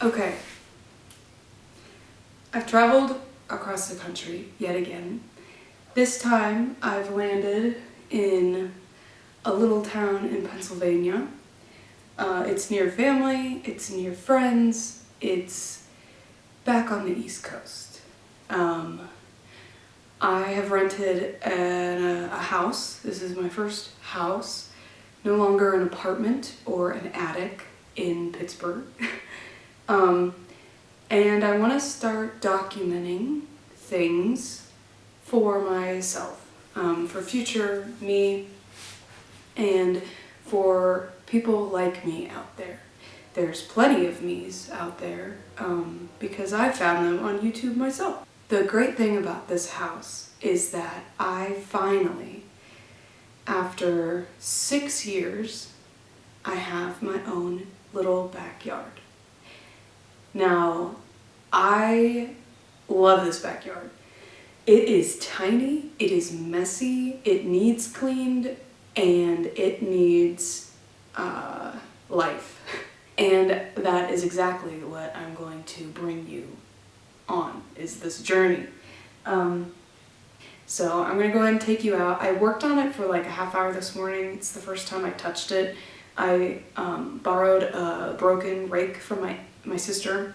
Okay, I've traveled across the country yet again. This time I've landed in a little town in Pennsylvania. It's near family, it's near friends, it's back on the East Coast. I have rented a house. This is my first house, no longer an apartment or an attic in Pittsburgh. And I want to start documenting things for myself, for future me, and for people like me out there. There's plenty of me's out there, because I found them on YouTube myself. The great thing about this house is that I finally, after 6 years, I have my own little backyard. Now, I love this backyard. It is tiny, it is messy, it needs cleaned, and it needs life. And that is exactly what I'm going to bring you on, is this journey. So I'm gonna go ahead and take you out. I worked on it for like a half hour this morning. It's the first time I touched it. I borrowed a broken rake from my sister.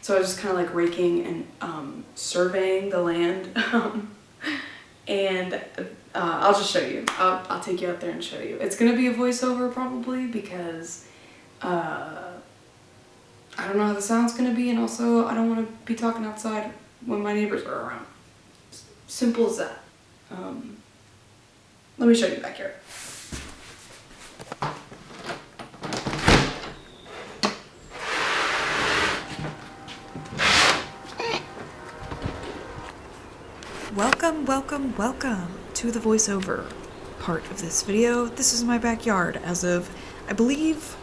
So I was just kind of like raking and surveying the land. And I'll just show you. I'll take you out there and show you. It's gonna be a voiceover probably because I don't know how the sound's gonna be, and also I don't want to be talking outside when my neighbors are around. Simple as that. Let me show you back here. Welcome to the voiceover part of this video. This is my backyard as of, I believe,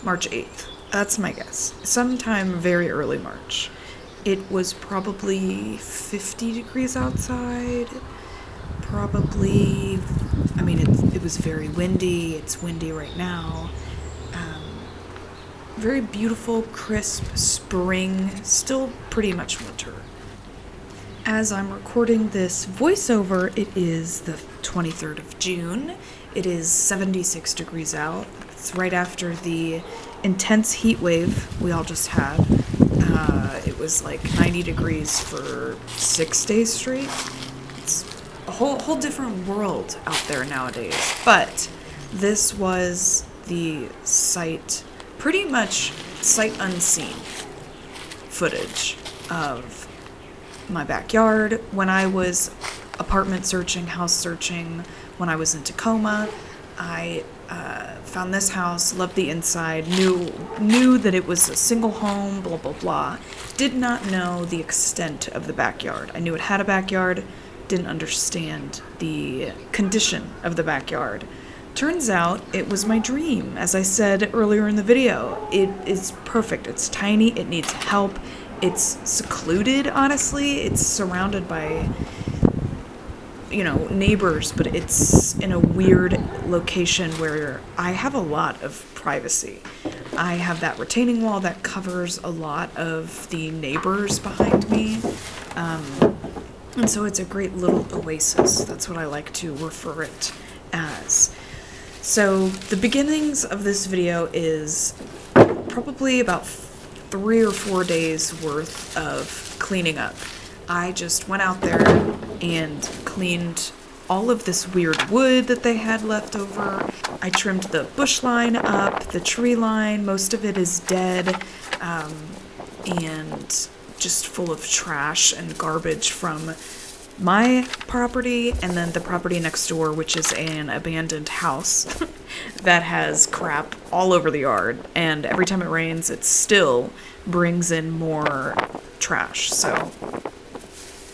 March 8th. That's my guess. Sometime very early March. It was probably 50 degrees outside. Probably, it was very windy. It's windy right now. Very beautiful, crisp spring, still pretty much winter. As I'm recording this voiceover, it is the 23rd of June. It is 76 degrees out. It's right after the intense heat wave we all just had. It was like 90 degrees for 6 days straight. It's a whole different world out there nowadays. But this was the pretty much sight unseen footage of my backyard when I was apartment searching, house searching, when I was in Tacoma. I found this house, loved the inside, knew that it was a single home, blah, blah, blah. Did not know the extent of the backyard. I knew it had a backyard, didn't understand the condition of the backyard. Turns out it was my dream. As I said earlier in the video, it is perfect. It's tiny, it needs help. It's secluded, honestly. It's surrounded by, neighbors, but it's in a weird location where I have a lot of privacy. I have that retaining wall that covers a lot of the neighbors behind me. And so it's a great little oasis. That's what I like to refer it as. So the beginnings of this video is probably about 3 or 4 days worth of cleaning up. I just went out there and cleaned all of this weird wood that they had left over. I trimmed the bush line up, the tree line, most of it is dead, and just full of trash and garbage from my property and then the property next door, which is an abandoned house that has crap all over the yard, and every time it rains it still brings in more trash. So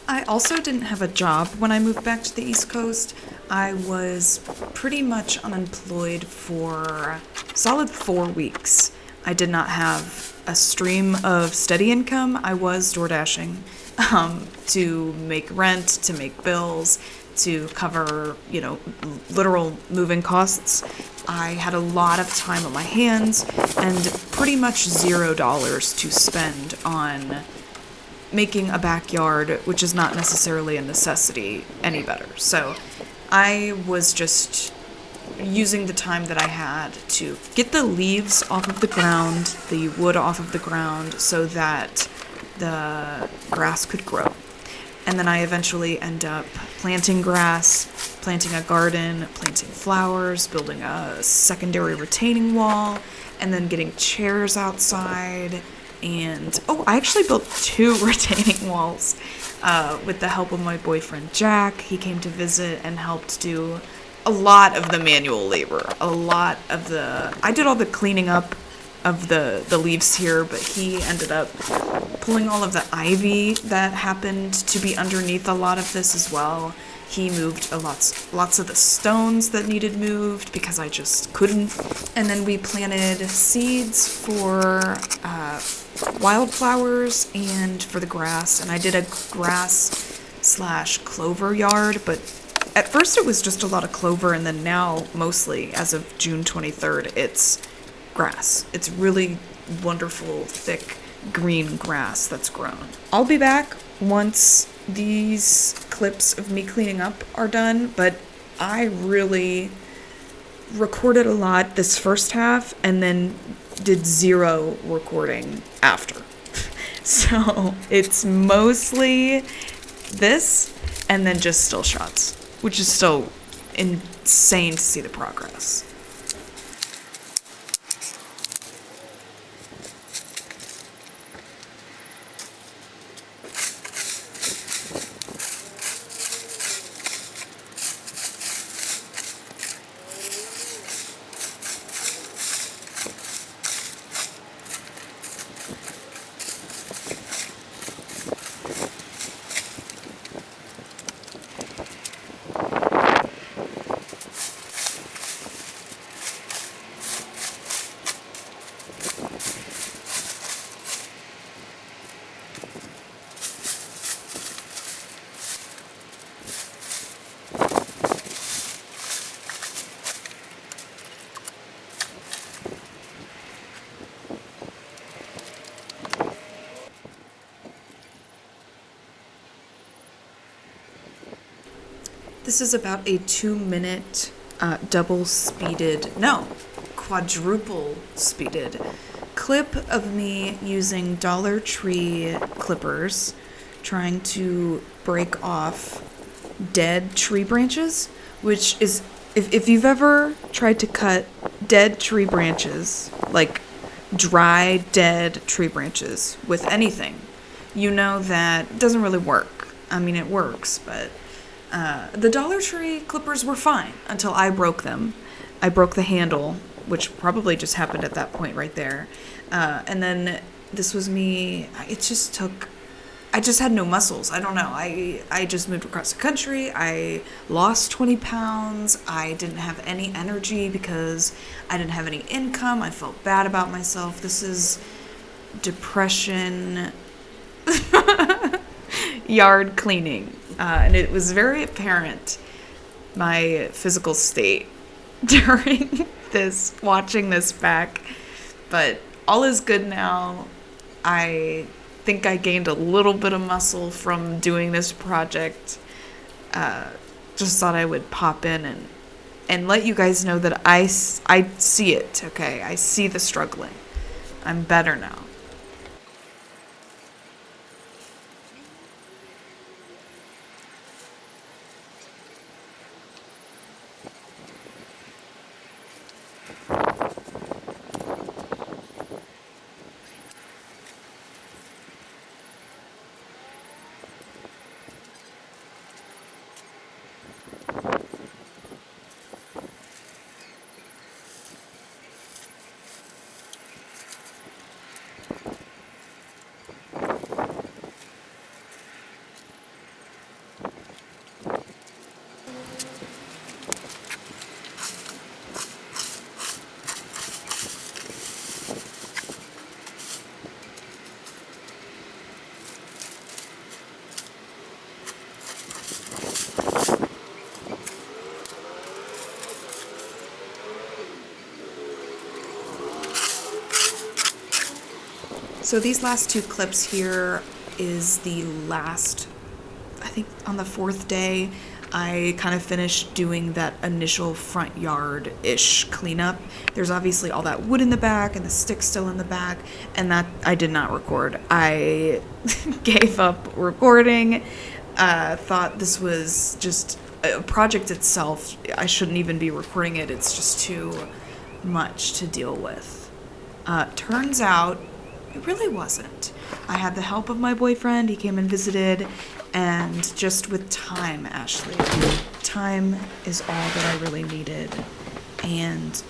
I also didn't have a job when I moved back to the East Coast. I was pretty much unemployed for a solid 4 weeks. I did not have a stream of steady income. I was door dashing to make rent, to make bills, to cover, literal moving costs. I had a lot of time on my hands, and pretty much $0 to spend on making a backyard, which is not necessarily a necessity, any better. So I was just using the time that I had to get the leaves off of the ground, the wood off of the ground, so that the grass could grow. And then I eventually end up planting grass, planting a garden, planting flowers, building a secondary retaining wall, and then getting chairs outside. And, I actually built 2 retaining walls with the help of my boyfriend Jack. He came to visit and helped do a lot of the manual labor. I did all the cleaning up of the leaves here, but he ended up pulling all of the ivy that happened to be underneath a lot of this as well. He moved lots of the stones that needed moved because I just couldn't. And then we planted seeds for wildflowers and for the grass. And I did a grass/clover yard, but at first it was just a lot of clover, and then now mostly, as of June 23rd, it's grass. It's really wonderful, thick, green grass that's grown. I'll be back once these clips of me cleaning up are done, but I really recorded a lot this first half and then did 0 recording after. So it's mostly this and then just still shots, which is still insane to see the progress. This is about a 2-minute quadruple speeded clip of me using Dollar Tree clippers, trying to break off dead tree branches, which is, if you've ever tried to cut dead tree branches, like dry, dead tree branches with anything, you know that it doesn't really work. I mean, it works, but the Dollar Tree clippers were fine until I broke them. I broke the handle, which probably just happened at that point right there. And then this was me. I just had no muscles. I don't know. I just moved across the country. I lost 20 pounds. I didn't have any energy because I didn't have any income. I felt bad about myself. This is depression yard cleaning. And it was very apparent, my physical state during watching this back. But all is good now. I think I gained a little bit of muscle from doing this project. Just thought I would pop in and let you guys know that I see it, okay? I see the struggling. I'm better now. So these last two clips here is the last, I think on the fourth day, I kind of finished doing that initial front yard-ish cleanup. There's obviously all that wood in the back and the sticks still in the back, and that I did not record. I gave up recording, thought this was just a project itself. I shouldn't even be recording it. It's just too much to deal with. Turns out it really wasn't. I had the help of my boyfriend. He came and visited, and just with time, Ashley. Time is all that I really needed. And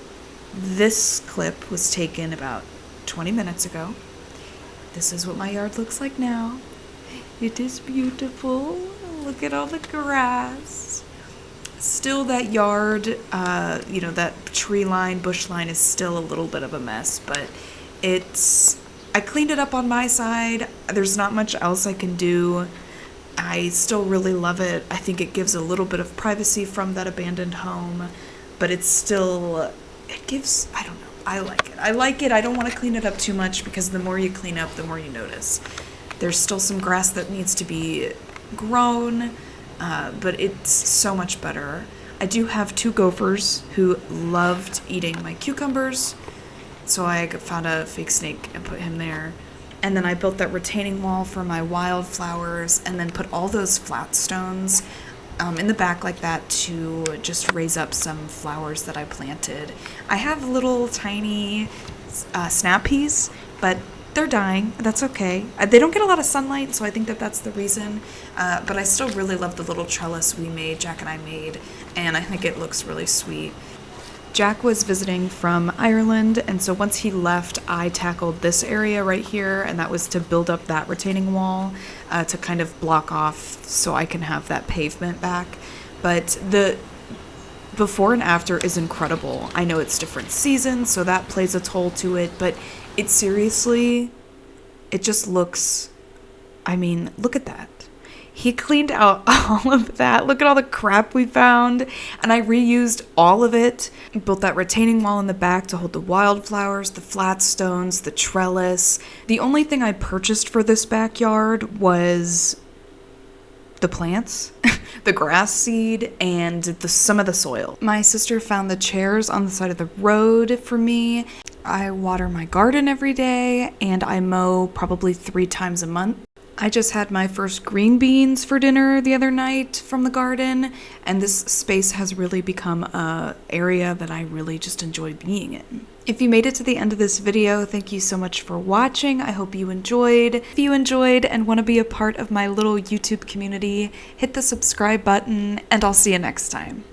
this clip was taken about 20 minutes ago. This is what my yard looks like now. It is beautiful. Look at all the grass. Still that yard, that tree line, bush line is still a little bit of a mess, but I cleaned it up on my side. There's not much else I can do. I still really love it. I think it gives a little bit of privacy from that abandoned home, but it gives, I don't know, I like it. I don't want to clean it up too much because the more you clean up, the more you notice. There's still some grass that needs to be grown, but it's so much better. I do have 2 gophers who loved eating my cucumbers, so I found a fake snake and put him there. And then I built that retaining wall for my wildflowers, and then put all those flat stones in the back like that to just raise up some flowers that I planted. I have little tiny snap peas, but they're dying. That's okay. They don't get a lot of sunlight, so I think that's the reason. But I still really love the little trellis Jack and I made, and I think it looks really sweet. Jack was visiting from Ireland, and so once he left, I tackled this area right here, and that was to build up that retaining wall to kind of block off so I can have that pavement back. But the before and after is incredible. I know it's different seasons, so that plays a toll to it, but it just looks, look at that. He cleaned out all of that. Look at all the crap we found. And I reused all of it. Built that retaining wall in the back to hold the wildflowers, the flat stones, the trellis. The only thing I purchased for this backyard was the plants, the grass seed, and some of the soil. My sister found the chairs on the side of the road for me. I water my garden every day, and I mow probably 3 times a month. I just had my first green beans for dinner the other night from the garden, and this space has really become an area that I really just enjoy being in. If you made it to the end of this video, thank you so much for watching. I hope you enjoyed. If you enjoyed and want to be a part of my little YouTube community, hit the subscribe button, and I'll see you next time.